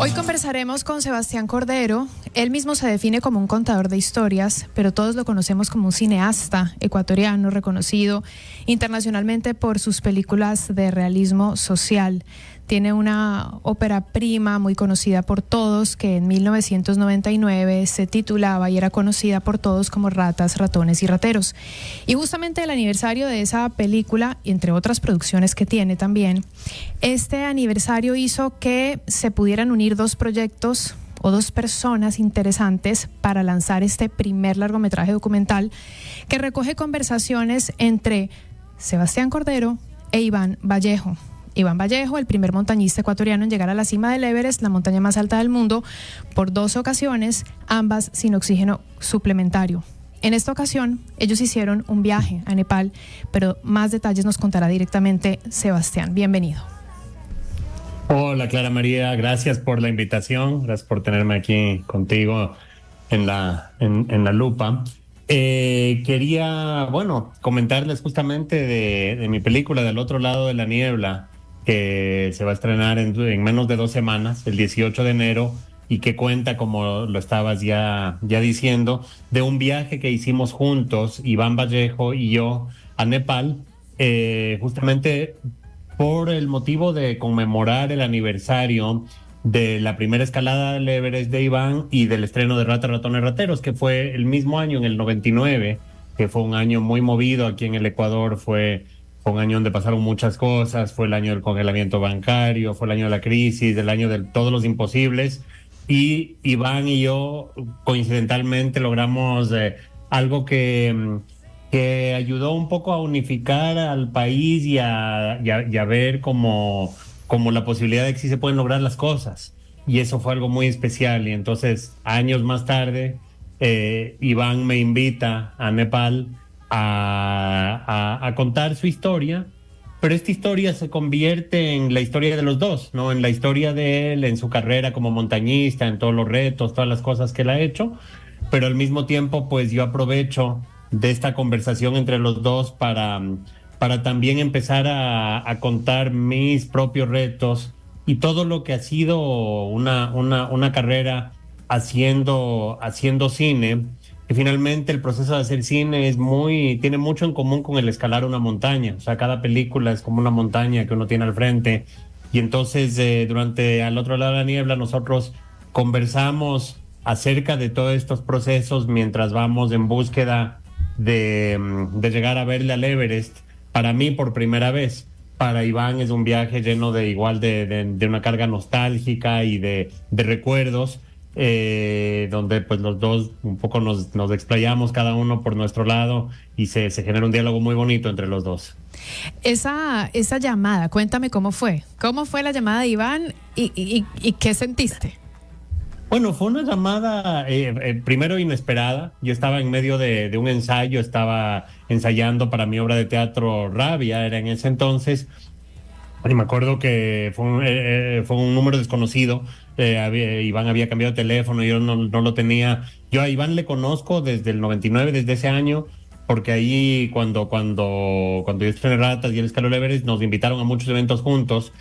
Hoy conversaremos con Sebastián Cordero. Él mismo se define como un contador de historias, pero todos lo conocemos como un cineasta ecuatoriano reconocido internacionalmente por sus películas de realismo social. Tiene una ópera prima muy conocida por todos que en 1999 se titulaba y era conocida por todos como Ratas, Ratones y Rateros. Y justamente el aniversario de esa película, entre otras producciones que tiene también, este aniversario hizo que se pudieran unir dos proyectos o dos personas interesantes para lanzar este primer largometraje documental que recoge conversaciones entre Sebastián Cordero e Iván Vallejo. Iván Vallejo, el primer montañista ecuatoriano en llegar a la cima del Everest, la montaña más alta del mundo, por 2 ocasiones, ambas sin oxígeno suplementario. En esta ocasión, ellos hicieron un viaje a Nepal, pero más detalles nos contará directamente Sebastián. Bienvenido. Hola Clara María, gracias por la invitación, gracias por tenerme aquí contigo en la lupa. Quería, comentarles justamente de mi película Del otro lado de la niebla, que se va a estrenar en menos de 2 semanas, el 18 de enero, y que cuenta, como lo estabas ya diciendo, de un viaje que hicimos juntos, Iván Vallejo y yo, a Nepal, justamente por el motivo de conmemorar el aniversario de la primera escalada del Everest de Iván y del estreno de Ratas, Ratones, Rateros, que fue el mismo año, en el 99, que fue un año muy movido aquí en el Ecuador. Fue un año donde pasaron muchas cosas, fue el año del congelamiento bancario, fue el año de la crisis, el año de todos los imposibles, y Iván y yo coincidentalmente logramos algo que ayudó un poco a unificar al país y a ver como la posibilidad de que sí se pueden lograr las cosas. Y eso fue algo muy especial. Y entonces, años más tarde, Iván me invita a Nepal a contar su historia, pero esta historia se convierte en la historia de los dos, ¿no? En la historia de él, en su carrera como montañista, en todos los retos, todas las cosas que él ha hecho, pero al mismo tiempo, pues yo aprovecho de esta conversación entre los dos para también empezar a contar mis propios retos y todo lo que ha sido una carrera haciendo cine, que finalmente el proceso de hacer cine tiene mucho en común con el escalar una montaña. O sea, cada película es como una montaña que uno tiene al frente, y entonces durante Al otro lado de la niebla nosotros conversamos acerca de todos estos procesos mientras vamos en búsqueda de llegar a verle al Everest. Para mí, por primera vez. Para Iván es un viaje lleno de una carga nostálgica y de recuerdos, donde pues los dos un poco nos explayamos cada uno por nuestro lado, y se genera un diálogo muy bonito entre los dos. Esa llamada, cuéntame cómo fue la llamada de Iván y qué sentiste. Bueno, fue una llamada primero inesperada. Yo estaba en medio de un ensayo, estaba ensayando para mi obra de teatro Rabia, era en ese entonces. Y me acuerdo que fue un número desconocido. Iván había cambiado de teléfono, yo no lo tenía. Yo a Iván le conozco desde el 99, desde ese año, porque ahí cuando yo estrené Ratas y él escaló el Everest, nos invitaron a muchos eventos juntos.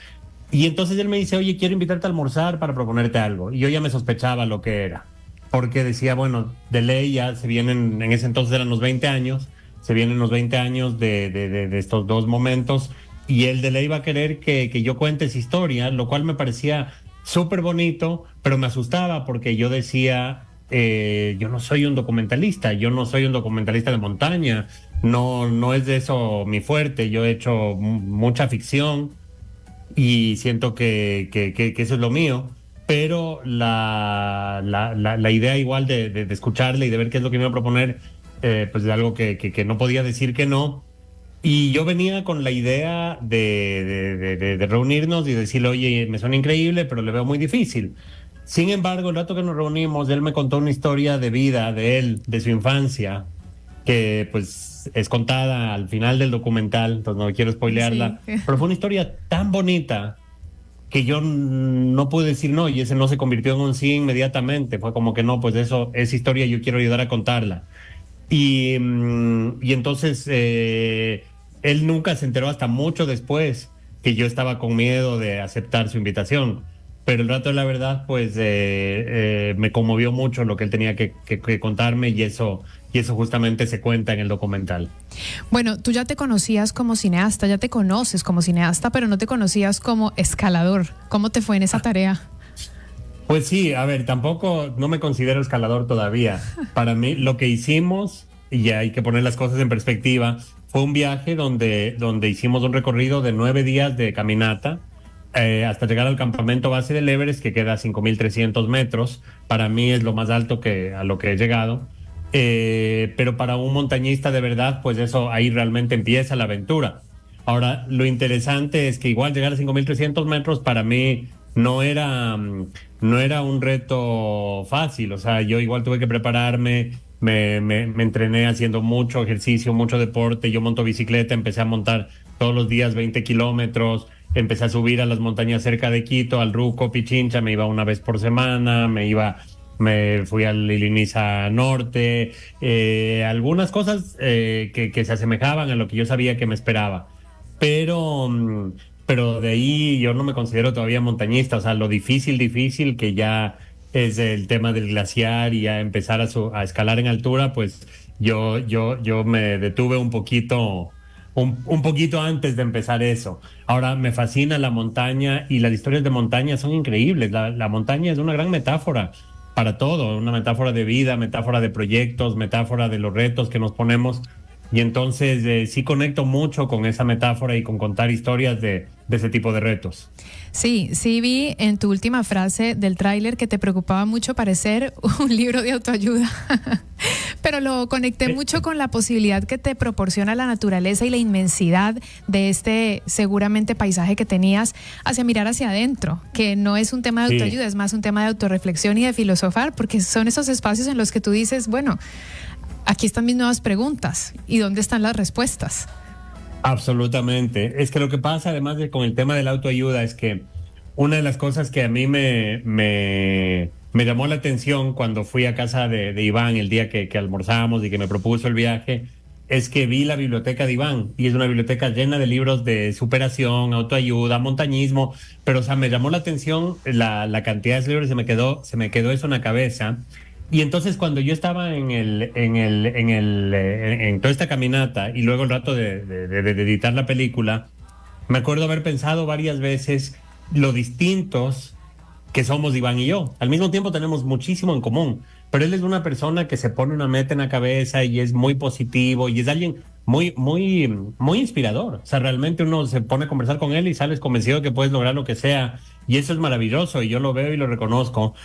Y entonces él me dice, oye, quiero invitarte a almorzar para proponerte algo. Y yo ya me sospechaba lo que era, porque decía, bueno, de ley ya se vienen, en ese entonces eran los 20 años, se vienen los 20 años de estos dos momentos, y él de ley iba a querer que yo cuente esa historia, lo cual me parecía súper bonito, pero me asustaba porque yo decía, yo no soy un documentalista de montaña, no es de eso mi fuerte. Yo he hecho mucha ficción y siento que eso es lo mío, pero la idea igual de escucharle y de ver qué es lo que me iba a proponer, pues es algo que no podía decir que no. Y yo venía con la idea de reunirnos y decirle, oye, me suena increíble, pero le veo muy difícil. Sin embargo, el rato que nos reunimos, él me contó una historia de vida de él, de su infancia, que pues es contada al final del documental, entonces no quiero spoilearla, sí. Pero fue una historia tan bonita que yo no pude decir no, y ese no se convirtió en un sí inmediatamente. Fue como que no, pues esa historia yo quiero ayudar a contarla. Y entonces él nunca se enteró hasta mucho después que yo estaba con miedo de aceptar su invitación. pero el rato de la verdad, pues me conmovió mucho lo que él tenía que contarme y eso justamente se cuenta en el documental. Bueno, tú ya te conocías como cineasta, ya te conoces como cineasta, pero no te conocías como escalador. ¿Cómo te fue en esa tarea? Pues sí, a ver, tampoco no me considero escalador todavía. Para mí, lo que hicimos, y hay que poner las cosas en perspectiva, fue un viaje donde hicimos un recorrido de 9 días de caminata hasta llegar al campamento base del Everest, que queda a 5.300 metros. Para mí es lo más alto a lo que he llegado. Pero para un montañista de verdad, pues eso ahí realmente empieza la aventura. Ahora, lo interesante es que igual llegar a 5.300 metros para mí no era un reto fácil. O sea, yo igual tuve que prepararme, me entrené haciendo mucho ejercicio, mucho deporte. Yo monto bicicleta, empecé a montar todos los días 20 kilómetros, empecé a subir a las montañas cerca de Quito, al Ruco, Pichincha, me iba una vez por semana, me fui al Iliniza Norte, algunas cosas que se asemejaban a lo que yo sabía que me esperaba. Pero, pero de ahí yo no me considero todavía montañista, o sea, lo difícil que ya es el tema del glaciar y ya empezar a escalar en altura, pues yo me detuve un poquito antes de empezar eso. Ahora me fascina la montaña y las historias de montaña son increíbles. La montaña es una gran metáfora para todo, una metáfora de vida, metáfora de proyectos, metáfora de los retos que nos ponemos. Y entonces sí conecto mucho con esa metáfora y con contar historias de ese tipo de retos. Sí, sí vi en tu última frase del tráiler que te preocupaba mucho parecer un libro de autoayuda, pero lo conecté mucho con la posibilidad que te proporciona la naturaleza y la inmensidad de este seguramente paisaje que tenías hacia mirar hacia adentro, que no es un tema de autoayuda, sí, es más un tema de autorreflexión y de filosofar, porque son esos espacios en los que tú dices, bueno, aquí están mis nuevas preguntas y dónde están las respuestas. Absolutamente. Es que lo que pasa además con el tema de la autoayuda es que una de las cosas que a mí me llamó la atención cuando fui a casa de Iván el día que almorzamos y que me propuso el viaje es que vi la biblioteca de Iván y es una biblioteca llena de libros de superación, autoayuda, montañismo, pero o sea, me llamó la atención la cantidad de libros, se me quedó eso en la cabeza. Y entonces cuando yo estaba en toda esta caminata y luego el rato de editar la película, me acuerdo haber pensado varias veces lo distintos que somos Iván y yo. Al mismo tiempo tenemos muchísimo en común, pero él es una persona que se pone una meta en la cabeza y es muy positivo y es alguien muy inspirador. O sea, realmente uno se pone a conversar con él y sales convencido de que puedes lograr lo que sea y eso es maravilloso y yo lo veo y lo reconozco.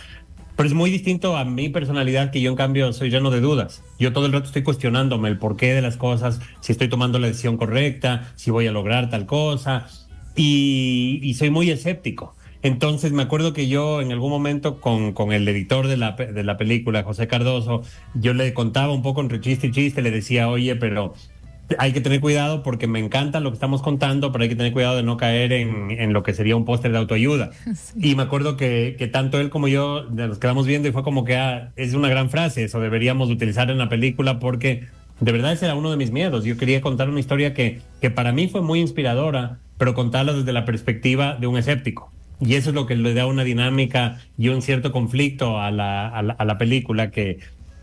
Pero es muy distinto a mi personalidad, que yo en cambio soy lleno de dudas. Yo todo el rato estoy cuestionándome el porqué de las cosas, si estoy tomando la decisión correcta, si voy a lograr tal cosa, y soy muy escéptico. Entonces me acuerdo que yo en algún momento con el editor de la película, José Cardoso, yo le contaba un poco entre chiste y chiste, le decía, oye, pero hay que tener cuidado porque me encanta lo que estamos contando, pero hay que tener cuidado de no caer en lo que sería un póster de autoayuda. Sí. Y me acuerdo que tanto él como yo nos quedamos viendo y fue como que es una gran frase, eso deberíamos utilizar en la película porque de verdad ese era uno de mis miedos. Yo quería contar una historia que para mí fue muy inspiradora, pero contarla desde la perspectiva de un escéptico. Y eso es lo que le da una dinámica y un cierto conflicto a la película que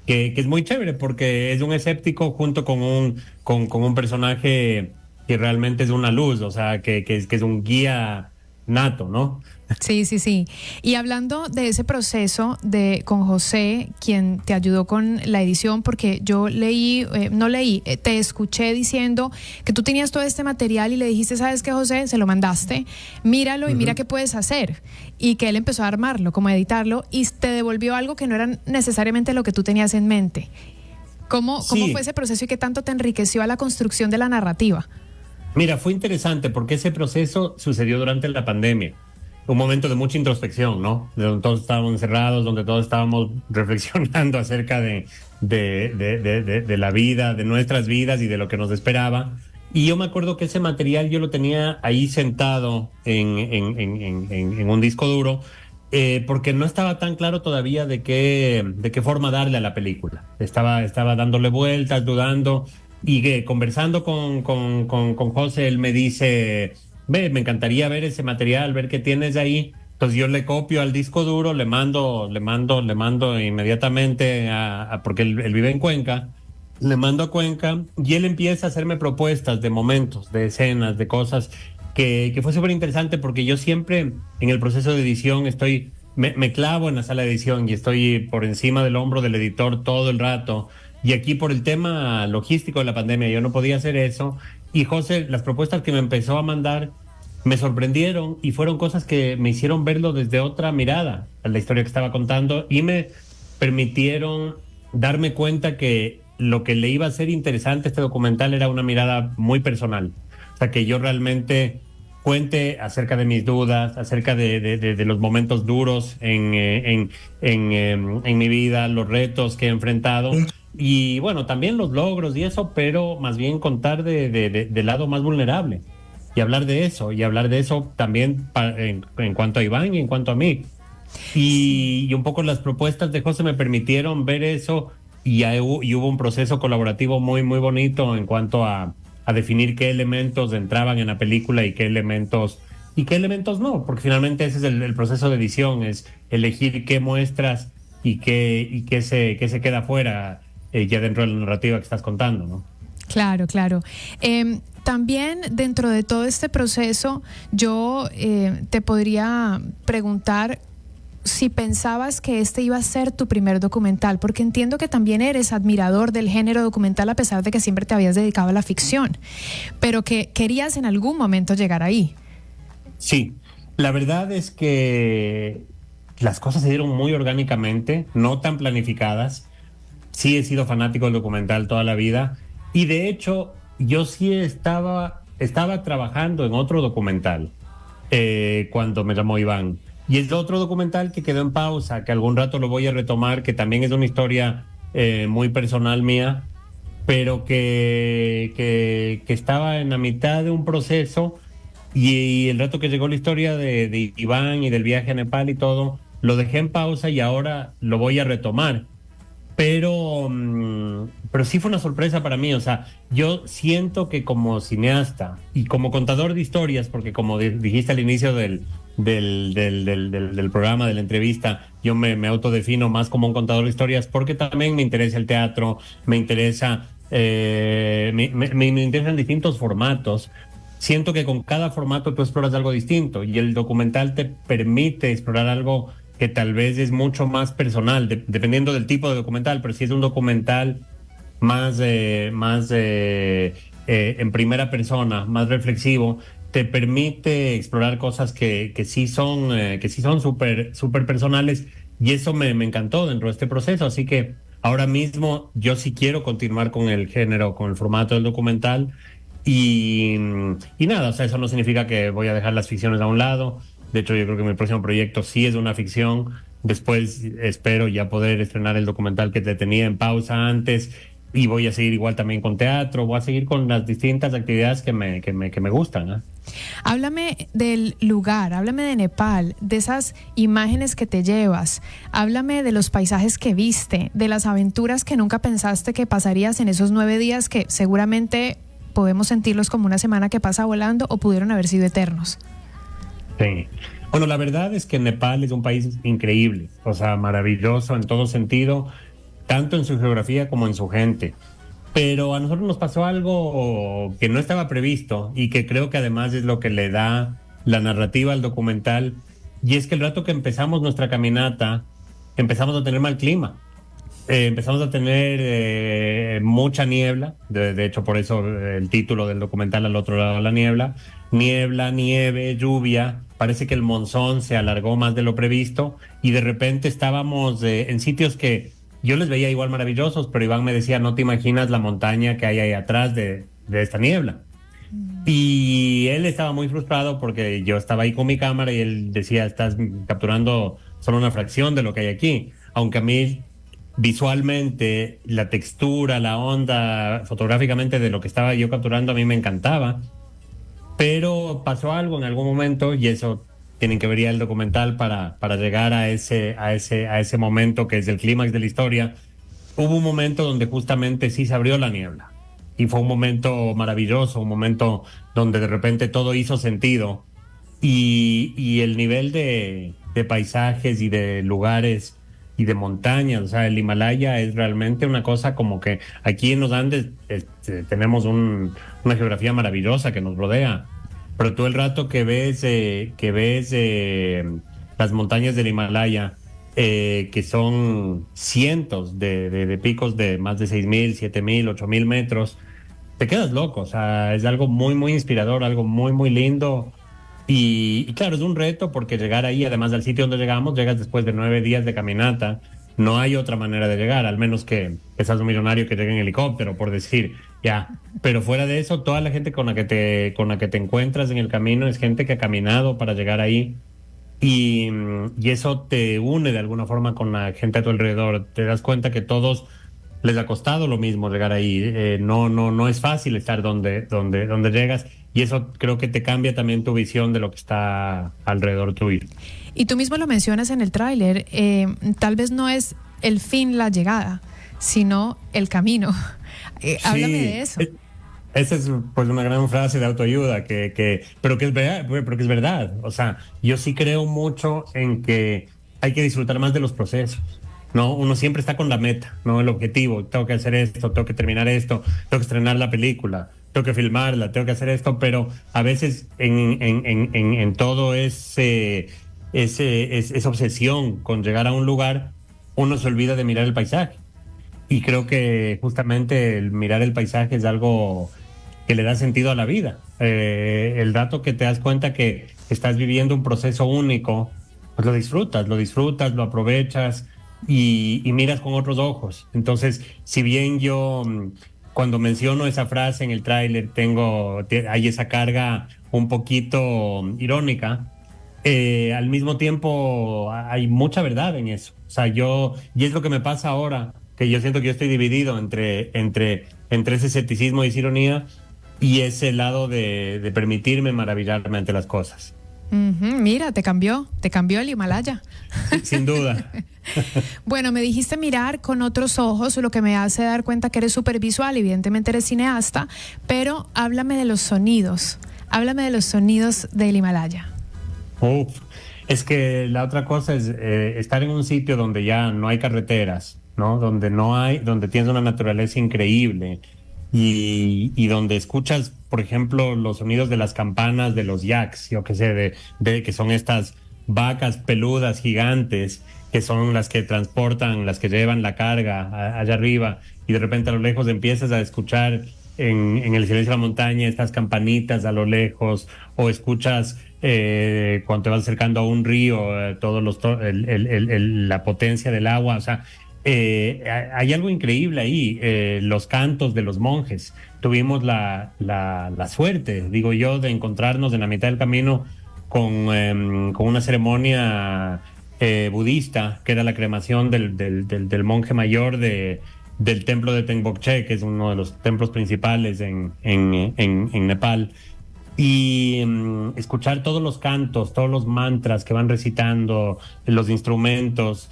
es muy chévere porque es un escéptico junto con un personaje que realmente es una luz, o sea, que es un guía nato, ¿no? Sí, sí, sí. Y hablando de ese proceso con José, quien te ayudó con la edición, porque yo te escuché diciendo que tú tenías todo este material y le dijiste, ¿sabes qué, José? Se lo mandaste, míralo y mira qué puedes hacer. Y que él empezó a armarlo, como a editarlo, y te devolvió algo que no era necesariamente lo que tú tenías en mente. ¿Cómo fue ese proceso y qué tanto te enriqueció a la construcción de la narrativa? Mira, fue interesante porque ese proceso sucedió durante la pandemia. Un momento de mucha introspección, ¿no? Donde todos estábamos encerrados, donde todos estábamos reflexionando acerca de la vida, de nuestras vidas y de lo que nos esperaba. Y yo me acuerdo que ese material yo lo tenía ahí sentado en un disco duro, porque no estaba tan claro todavía de qué forma darle a la película. Estaba dándole vueltas, dudando, y conversando con José, él me dice, ve, me encantaría ver ese material, ver qué tienes ahí, Entonces yo le copio al disco duro, le mando inmediatamente porque él vive en Cuenca, le mando a Cuenca y él empieza a hacerme propuestas de momentos, de escenas, de cosas que fue súper interesante porque yo siempre en el proceso de edición me clavo en la sala de edición y estoy por encima del hombro del editor todo el rato. Y aquí por el tema logístico de la pandemia yo no podía hacer eso. Y José, las propuestas que me empezó a mandar me sorprendieron y fueron cosas que me hicieron verlo desde otra mirada a la historia que estaba contando y me permitieron darme cuenta que lo que le iba a ser interesante a este documental era una mirada muy personal. O sea, que yo realmente cuente acerca de mis dudas, acerca de los momentos duros en mi vida, los retos que he enfrentado y bueno, también los logros y eso, pero más bien contar del lado más vulnerable y hablar de eso, también en cuanto a Iván y en cuanto a mí. Y un poco las propuestas de José me permitieron ver eso y hubo un proceso colaborativo muy, muy bonito en cuanto a definir qué elementos entraban en la película y qué elementos no, porque finalmente ese es el proceso de edición, es elegir qué muestras y qué se queda fuera ya dentro de la narrativa que estás contando, ¿no? Claro, claro. También dentro de todo este proceso, yo te podría preguntar si pensabas que este iba a ser tu primer documental, porque entiendo que también eres admirador del género documental a pesar de que siempre te habías dedicado a la ficción, pero que querías en algún momento llegar ahí. Sí, la verdad es que las cosas se dieron muy orgánicamente, no tan planificadas. Sí he sido fanático del documental toda la vida y de hecho yo sí estaba trabajando en otro documental cuando me llamó Iván. Y es otro documental que quedó en pausa, que algún rato lo voy a retomar, que también es una historia muy personal mía, pero que estaba en la mitad de un proceso y el rato que llegó la historia de Iván y del viaje a Nepal y todo, lo dejé en pausa y ahora lo voy a retomar. Pero sí fue una sorpresa para mí, o sea, yo siento que como cineasta y como contador de historias, porque como dijiste al inicio del programa, de la entrevista, yo me autodefino más como un contador de historias porque también me interesa el teatro, me interesa, me interesan distintos formatos. Siento que con cada formato tú exploras algo distinto y el documental te permite explorar algo que tal vez es mucho más personal, dependiendo del tipo de documental, pero si es un documental más en primera persona, más reflexivo, te permite explorar cosas que sí son súper personales y eso me encantó dentro de este proceso, así que ahora mismo yo sí quiero continuar con el género, con el formato del documental y nada, o sea, eso no significa que voy a dejar las ficciones a un lado. De hecho, yo creo que mi próximo proyecto sí es una ficción. Después espero ya poder estrenar el documental que te tenía en pausa antes y voy a seguir igual también con teatro, voy a seguir con las distintas actividades que me gustan, ¿eh? Háblame del lugar, háblame de Nepal, de esas imágenes que te llevas, háblame de los paisajes que viste, de las aventuras que nunca pensaste que pasarías en esos 9 días que seguramente podemos sentirlos como una semana que pasa volando o pudieron haber sido eternos. Sí. Bueno, la verdad es que Nepal es un país increíble, o sea, maravilloso en todo sentido, tanto en su geografía como en su gente. Pero a nosotros nos pasó algo que no estaba previsto y que creo que además es lo que le da la narrativa al documental, y es que el rato que empezamos nuestra caminata, empezamos a tener mal clima. Empezamos a tener mucha niebla, de hecho por eso el título del documental Al otro lado de la niebla, nieve, lluvia, parece que el monzón se alargó más de lo previsto y de repente estábamos en sitios que yo les veía igual maravillosos, pero Iván me decía, no te imaginas la montaña que hay ahí atrás de esta niebla. Y él estaba muy frustrado porque yo estaba ahí con mi cámara y él decía, estás capturando solo una fracción de lo que hay aquí, aunque a mí visualmente, la textura, la onda, fotográficamente de lo que estaba yo capturando a mí me encantaba, pero pasó algo en algún momento y eso tienen que ver ya el documental para llegar a ese momento que es el clímax de la historia. Hubo un momento donde justamente sí se abrió la niebla y fue un momento maravilloso, un momento donde de repente todo hizo sentido y el nivel de paisajes y de lugares y de montañas. O sea, el Himalaya es realmente una cosa como que aquí en los Andes tenemos una geografía maravillosa que nos rodea, pero tú el rato que ves las montañas del Himalaya, que son cientos de picos de más de 6.000, 7.000, 8.000 metros, te quedas loco. O sea, es algo muy, muy inspirador, algo muy, muy lindo. Y claro, es un reto porque llegar ahí, además del sitio donde llegamos, llegas después de 9 días de caminata. No hay otra manera de llegar, al menos que seas un millonario que llegue en helicóptero, por decir, ya. Pero fuera de eso, toda la gente con la que te encuentras en el camino es gente que ha caminado para llegar ahí. Y eso te une de alguna forma con la gente a tu alrededor. Te das cuenta que todos les ha costado lo mismo llegar ahí. No es fácil estar donde llegas, y eso creo que te cambia también tu visión de lo que está alrededor tuyo. Y tú mismo lo mencionas en el tráiler, tal vez no es el fin la llegada, sino el camino. Háblame de eso. Esa es pues una gran frase de autoayuda pero que es verdad, pero que es verdad. O sea, yo sí creo mucho en que hay que disfrutar más de los procesos. No, uno siempre está con la meta, no el objetivo. Tengo que hacer esto, tengo que terminar esto, tengo que estrenar la película, tengo que filmarla, tengo que hacer esto, pero a veces en todo esa obsesión con llegar a un lugar, uno se olvida de mirar el paisaje. Y creo que justamente el mirar el paisaje es algo que le da sentido a la vida. El dato que te das cuenta que estás viviendo un proceso único, pues lo disfrutas, lo aprovechas y miras con otros ojos. Entonces, si bien yo cuando menciono esa frase en el tráiler hay esa carga un poquito irónica, al mismo tiempo hay mucha verdad en eso. O sea, y es lo que me pasa ahora, que yo siento que yo estoy dividido entre ese escepticismo y esa ironía y ese lado de permitirme maravillarme ante las cosas. Mira, te cambió el Himalaya. Sin duda. Bueno, me dijiste mirar con otros ojos, lo que me hace dar cuenta que eres súper visual, evidentemente eres cineasta, pero háblame de los sonidos del Himalaya. Uf, es que la otra cosa es estar en un sitio donde ya no hay carreteras, ¿no? Donde tienes una naturaleza increíble y donde escuchas, por ejemplo, los sonidos de las campanas de los yaks, yo qué sé, de que son estas vacas peludas gigantes, que son las que transportan, las que llevan la carga allá arriba, y de repente a lo lejos empiezas a escuchar en el silencio de la montaña estas campanitas a lo lejos, o escuchas cuando te vas acercando a un río, la potencia del agua. O sea, hay algo increíble ahí, los cantos de los monjes. Tuvimos la suerte, digo yo, de encontrarnos en la mitad del camino con una ceremonia budista, que era la cremación del monje mayor del templo de Tengboche, que es uno de los templos principales en Nepal. Y escuchar todos los cantos, todos los mantras que van recitando, los instrumentos,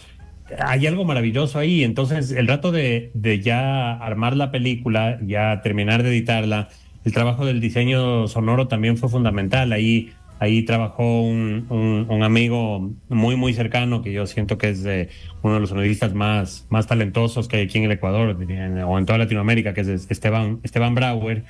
hay algo maravilloso ahí. Entonces, el rato de ya armar la película, ya terminar de editarla, el trabajo del diseño sonoro también fue fundamental. Ahí trabajó un amigo muy, muy cercano, que yo siento que es uno de los sonoristas más talentosos que hay aquí en el Ecuador, o en toda Latinoamérica, que es Esteban Brauer.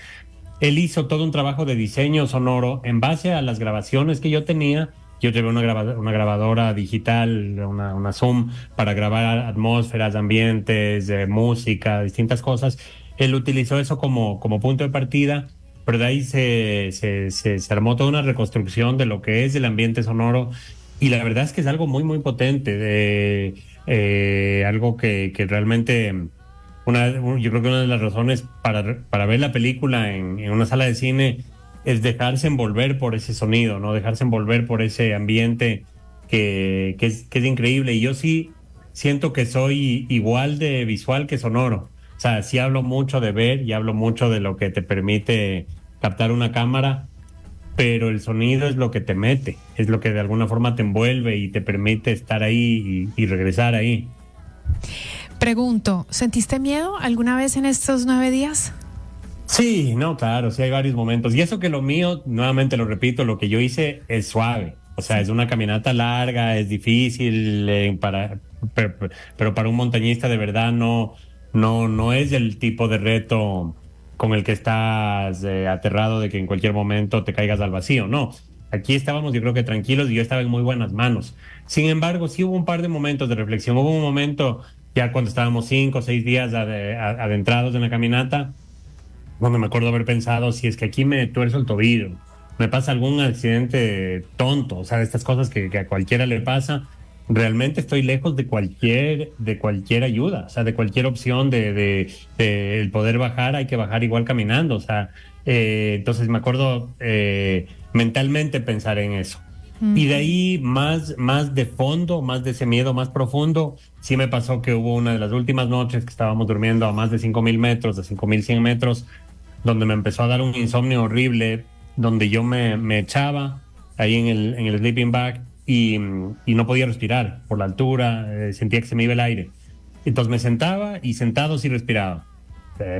Él hizo todo un trabajo de diseño sonoro en base a las grabaciones que yo tenía. Yo llevé una grabadora digital, una Zoom, para grabar atmósferas, ambientes, música, distintas cosas. Él utilizó eso como punto de partida, pero de ahí se armó toda una reconstrucción de lo que es el ambiente sonoro, y la verdad es que es algo muy, muy potente, algo que realmente... Yo creo que una de las razones para ver la película en una sala de cine es dejarse envolver por ese sonido, ¿no? Dejarse envolver por ese ambiente que es increíble. Y yo sí siento que soy igual de visual que sonoro. O sea, sí hablo mucho de ver y hablo mucho de lo que te permite captar una cámara, pero el sonido es lo que te mete, es lo que de alguna forma te envuelve y te permite estar ahí y regresar ahí. Pregunto, ¿sentiste miedo alguna vez en estos 9 días? Sí, no, claro, sí hay varios momentos. Y eso que lo mío, nuevamente lo repito, lo que yo hice es suave. O sea, Sí. es una caminata larga, es difícil, pero para un montañista de verdad no es el tipo de reto con el que estás aterrado de que en cualquier momento te caigas al vacío. No, aquí estábamos yo creo que tranquilos y yo estaba en muy buenas manos. Sin embargo, sí hubo un par de momentos de reflexión. Hubo un momento ya cuando estábamos 5 o 6 días adentrados en la caminata donde me acuerdo haber pensado, si es que aquí me tuerzo el tobillo, me pasa algún accidente tonto, o sea, de estas cosas que a cualquiera le pasa, realmente estoy lejos de cualquier ayuda, o sea, de cualquier opción de el poder bajar, hay que bajar igual caminando, o sea, entonces me acuerdo mentalmente pensar en eso. Y de Ujú. ahí más de fondo, más de ese miedo más profundo, sí me pasó que hubo una de las últimas noches que estábamos durmiendo a más de 5.000 metros, de 5.100 metros, donde me empezó a dar un insomnio horrible, donde yo me echaba ahí en el sleeping bag y no podía respirar por la altura, sentía que se me iba el aire. Entonces me sentaba y sentado sí respiraba.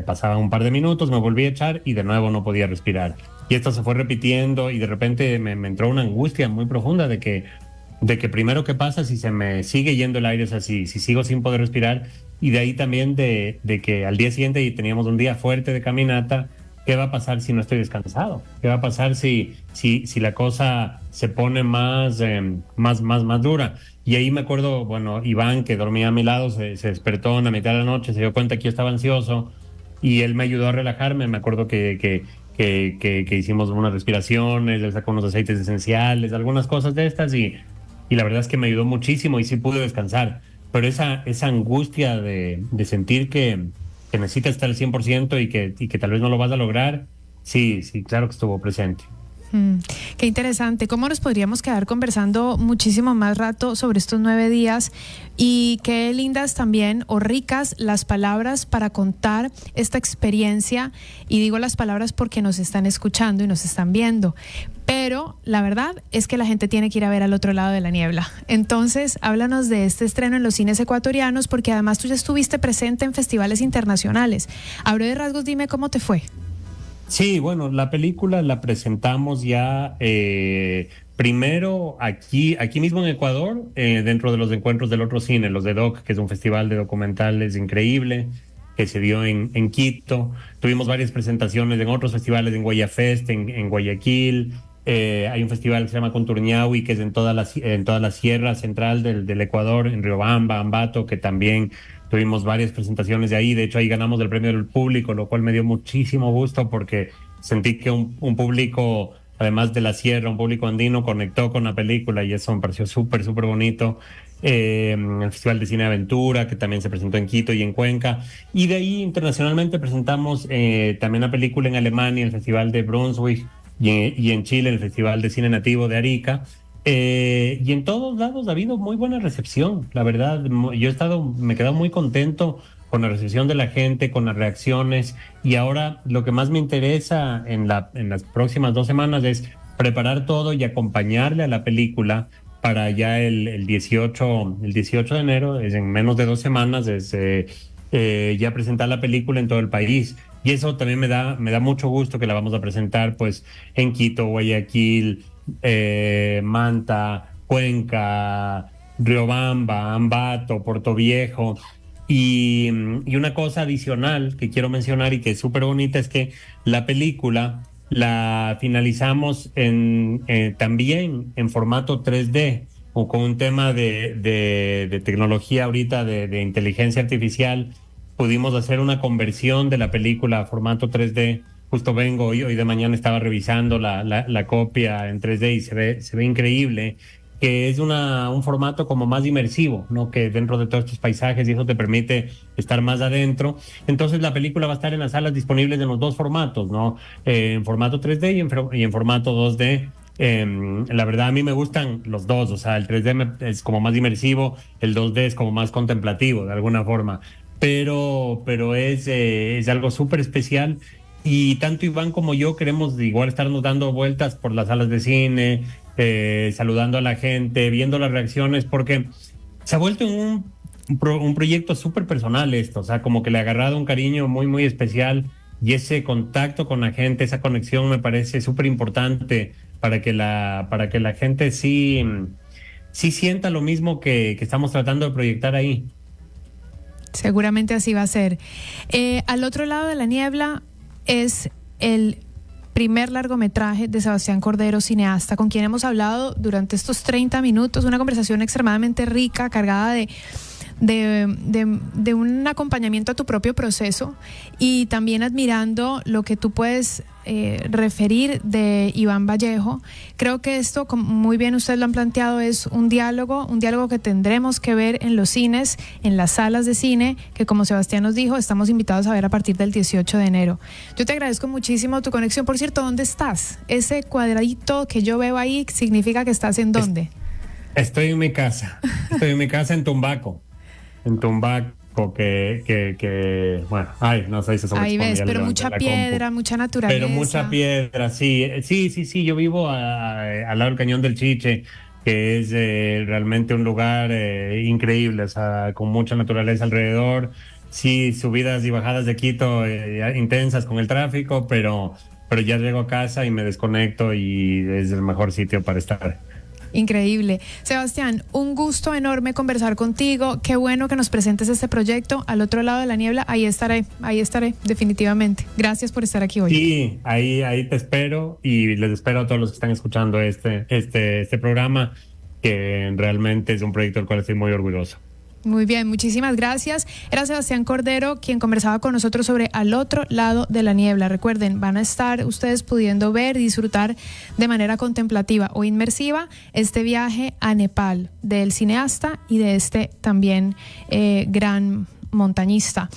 Pasaba un par de minutos, me volví a echar y de nuevo no podía respirar. Y esto se fue repitiendo y de repente me entró una angustia muy profunda de que primero qué pasa si se me sigue yendo el aire, o sea, si sigo sin poder respirar, y de ahí también de que al día siguiente y teníamos un día fuerte de caminata, ¿qué va a pasar si no estoy descansado? ¿Qué va a pasar si la cosa se pone más dura? Y ahí me acuerdo, bueno, Iván, que dormía a mi lado, se despertó en la mitad de la noche, se dio cuenta que yo estaba ansioso y él me ayudó a relajarme. Me acuerdo que hicimos unas respiraciones, le sacó unos aceites esenciales, algunas cosas de estas y la verdad es que me ayudó muchísimo y sí pude descansar. Pero esa angustia de sentir que necesitas estar al 100% y que tal vez no lo vas a lograr, sí, sí, claro que estuvo presente. Mm, qué interesante. ¿Cómo nos podríamos quedar conversando muchísimo más rato sobre estos 9 días? Y qué lindas también o ricas las palabras para contar esta experiencia. Y digo las palabras porque nos están escuchando y nos están viendo. Pero la verdad es que la gente tiene que ir a ver Al otro lado de la niebla. Entonces, háblanos de este estreno en los cines ecuatorianos, porque además tú ya estuviste presente en festivales internacionales. A de rasgos, dime cómo te fue. Sí, bueno, la película la presentamos ya primero aquí mismo en Ecuador, dentro de los encuentros del otro cine, los de DOC, que es un festival de documentales increíble que se dio en Quito. Tuvimos varias presentaciones en otros festivales, en Guayafest, en Guayaquil. Hay un festival que se llama Conturñahui, que es en toda la sierra central del Ecuador, en Riobamba, Ambato, que también tuvimos varias presentaciones de ahí. De hecho, ahí ganamos el premio del público, lo cual me dio muchísimo gusto porque sentí que un público, además de la sierra, un público andino, conectó con la película y eso me pareció súper, súper bonito. El Festival de Cine Aventura, que también se presentó en Quito y en Cuenca. Y de ahí internacionalmente presentamos también la película en Alemania, el Festival de Brunswick, y en Chile, el Festival de Cine Nativo de Arica. Y en todos lados ha habido muy buena recepción, la verdad. Me he quedado muy contento con la recepción de la gente, con las reacciones. Y ahora lo que más me interesa en las próximas 2 semanas es preparar todo y acompañarle a la película para ya el 18 de enero, es en menos de 2 semanas, ya presentar la película en todo el país. Y eso también me da mucho gusto que la vamos a presentar pues en Quito, Guayaquil, Manta, Cuenca, Riobamba, Ambato, Portoviejo. Y una cosa adicional que quiero mencionar y que es súper bonita es que la película la finalizamos también en formato 3D o con un tema de tecnología ahorita de inteligencia artificial. Pudimos hacer una conversión de la película a formato 3D. Justo vengo hoy de mañana estaba revisando la copia en 3D y se ve increíble, que es un formato como más inmersivo, ¿no? Que dentro de todos estos paisajes y eso te permite estar más adentro. Entonces la película va a estar en las salas disponibles en los dos formatos, ¿no? En formato 3D y en formato 2D. La verdad a mí me gustan los dos, o sea, el 3D es como más inmersivo, el 2D es como más contemplativo de alguna forma, pero es algo súper especial y tanto Iván como yo queremos igual estarnos dando vueltas por las salas de cine, saludando a la gente, viendo las reacciones, porque se ha vuelto un proyecto súper personal esto, o sea, como que le ha agarrado un cariño muy, muy especial y ese contacto con la gente, esa conexión me parece súper importante para que la gente sí sienta lo mismo que estamos tratando de proyectar ahí. Seguramente así va a ser. Al otro lado de la niebla es el primer largometraje de Sebastián Cordero, cineasta, con quien hemos hablado durante estos 30 minutos, una conversación extremadamente rica, cargada de un acompañamiento a tu propio proceso y también admirando lo que tú puedes referir de Iván Vallejo. Creo que esto, como muy bien ustedes lo han planteado, es un diálogo que tendremos que ver en los cines, en las salas de cine, que como Sebastián nos dijo, estamos invitados a ver a partir del 18 de enero. Yo te agradezco muchísimo tu conexión. Por cierto, ¿dónde estás? Ese cuadradito que yo veo ahí significa que estás ¿en dónde? Estoy en mi casa en Tumbaco. En Tumbaco, bueno, no sé si eso ahí ves, pero mucha piedra, mucha naturaleza. Pero mucha piedra, sí, yo vivo al lado del Cañón del Chiche, que es realmente un lugar increíble, o sea, con mucha naturaleza alrededor, sí, subidas y bajadas de Quito intensas con el tráfico, pero ya llego a casa y me desconecto y es el mejor sitio para estar. Increíble. Sebastián, un gusto enorme conversar contigo. Qué bueno que nos presentes este proyecto. Al otro lado de la niebla, ahí estaré, definitivamente. Gracias por estar aquí hoy. Sí, ahí te espero y les espero a todos los que están escuchando este programa, que realmente es un proyecto del cual estoy muy orgulloso. Muy bien, muchísimas gracias. Era Sebastián Cordero quien conversaba con nosotros sobre Al otro lado de la niebla. Recuerden, van a estar ustedes pudiendo ver y disfrutar de manera contemplativa o inmersiva este viaje a Nepal del cineasta y de este también gran montañista.